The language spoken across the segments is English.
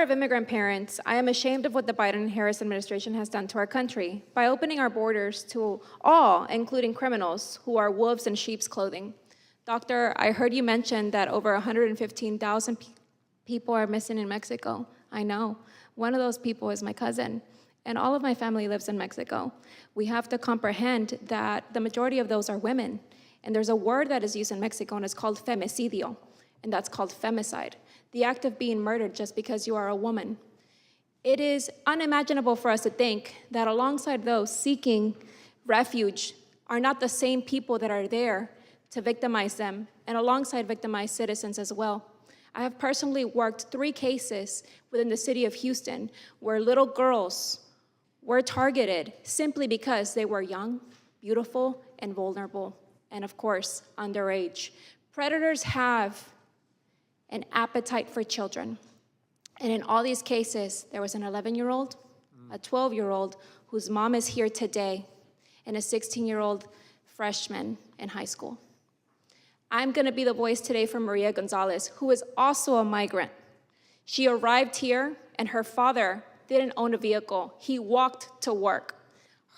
daughter of immigrant parents, I am ashamed of what the Biden and Harris administration has done to our country by opening our borders to all, including criminals, who are wolves in sheep's clothing. Doctor, I heard you mention that over 115,000 people are missing in Mexico. I know. One of those people is my cousin, and all of my family lives in Mexico. We have to comprehend that the majority of those are women, and there's a word that is used in Mexico, and it's called femicidio, and that's called femicide, the act of being murdered just because you are a woman. It is unimaginable for us to think that alongside those seeking refuge are not the same people that are there to victimize them, and alongside victimized citizens as well. I have personally worked 3 cases within the city of Houston where little girls were targeted simply because they were young, beautiful, and vulnerable, and of course, underage. Predators have an appetite for children. And in all these cases, there was an 11-year-old, a 12-year-old whose mom is here today, and a 16-year-old freshman in high school. I'm gonna be the voice today for Maria Gonzalez, who is also a migrant. She arrived here, and her father didn't own a vehicle. He walked to work.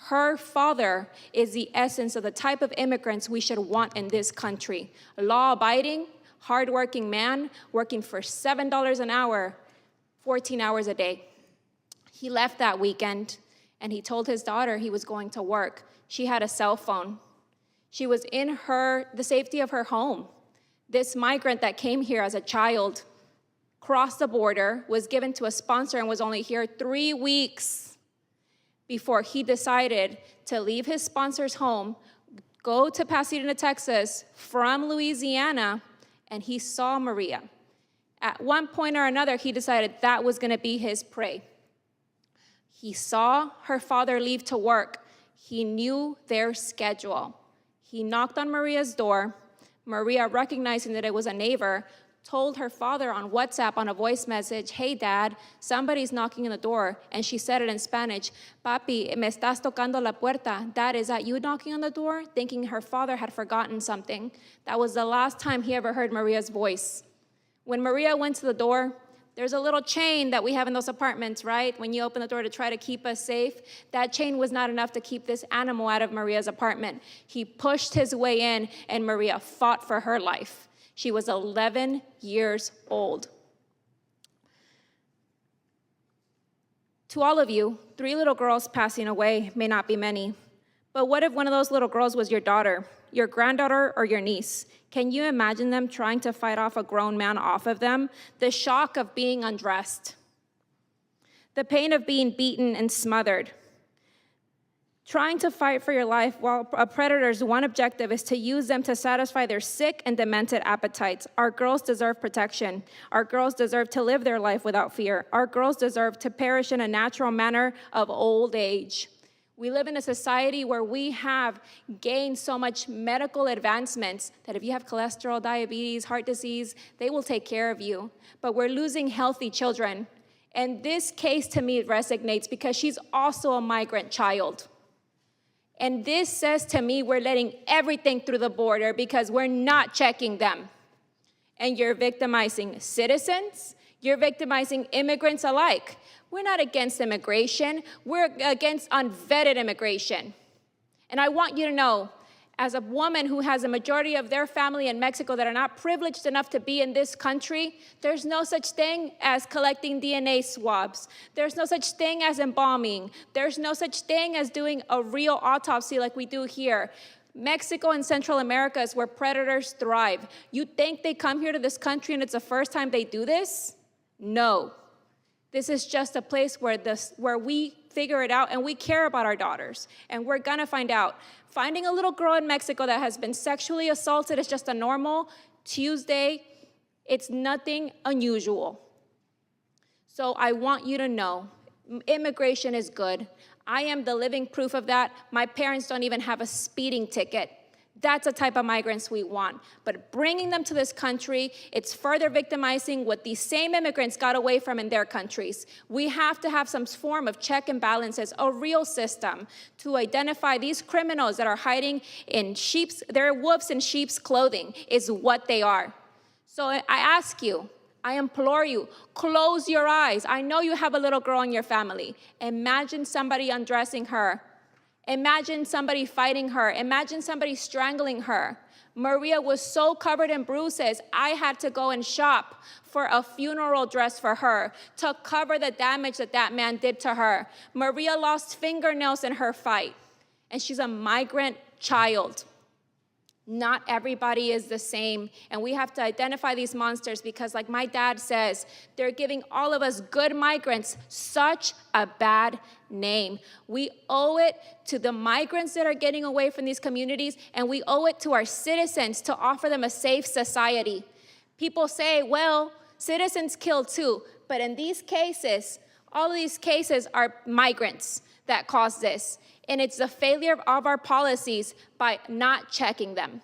Her father is the essence of the type of immigrants we should want in this country. Law-abiding, hardworking man, working for $7 an hour, 14 hours a day. He left that weekend, and he told his daughter he was going to work. She had a cell phone. She was in the safety of her home. This migrant that came here as a child crossed the border, was given to a sponsor, and was only here 3 weeks before he decided to leave his sponsor's home, go to Pasadena, Texas, from Louisiana, and he saw Maria. At one point or another, he decided that was gonna be his prey. He saw her father leave to work. He knew their schedule. He knocked on Maria's door. Maria, recognizing that it was a neighbor, told her father on WhatsApp on a voice message, "Hey, Dad, somebody's knocking on the door." And she said it in Spanish, "Papi, me estás tocando la puerta." Dad, is that you knocking on the door? Thinking her father had forgotten something. That was the last time he ever heard Maria's voice. When Maria went to the door, there's a little chain that we have in those apartments, right? When you open the door to try to keep us safe, that chain was not enough to keep this animal out of Maria's apartment. He pushed his way in, and Maria fought for her life. She was 11 years old. To all of you, 3 little girls passing away may not be many, but what if one of those little girls was your daughter, your granddaughter, or your niece? Can you imagine them trying to fight off a grown man off of them? The shock of being undressed, the pain of being beaten and smothered. Trying to fight for your life while a predator's one objective is to use them to satisfy their sick and demented appetites. Our girls deserve protection. Our girls deserve to live their life without fear. Our girls deserve to perish in a natural manner of old age. We live in a society where we have gained so much medical advancements that if you have cholesterol, diabetes, heart disease, they will take care of you. But we're losing healthy children. And this case to me resonates because she's also a migrant child. And this says to me we're letting everything through the border because we're not checking them. And you're victimizing citizens, you're victimizing immigrants alike. We're not against immigration, we're against unvetted immigration. And I want you to know, as a woman who has a majority of their family in Mexico that are not privileged enough to be in this country, there's no such thing as collecting DNA swabs. There's no such thing as embalming. There's no such thing as doing a real autopsy like we do here. Mexico and Central America is where predators thrive. You think they come here to this country and it's the first time they do this? No. This is just a place where we figure it out, and we care about our daughters, and we're gonna find out. Finding a little girl in Mexico that has been sexually assaulted is just a normal Tuesday. It's nothing unusual. So I want you to know, immigration is good. I am the living proof of that. My parents don't even have a speeding ticket. That's the type of migrants we want. But bringing them to this country, it's further victimizing what these same immigrants got away from in their countries. We have to have some form of check and balances, a real system to identify these criminals that are hiding in they're wolves in sheep's clothing is what they are. So I ask you, I implore you, close your eyes. I know you have a little girl in your family. Imagine somebody undressing her. Imagine somebody fighting her. Imagine somebody strangling her. Maria was so covered in bruises, I had to go and shop for a funeral dress for her to cover the damage that that man did to her. Maria lost fingernails in her fight, and she's a migrant child. Not everybody is the same, and we have to identify these monsters because, like my dad says, they're giving all of us good migrants such a bad name. We owe it to the migrants that are getting away from these communities, and we owe it to our citizens to offer them a safe society. People say, well, citizens kill too, but in these cases, all of these cases are migrants that cause this. And it's the failure of our policies by not checking them.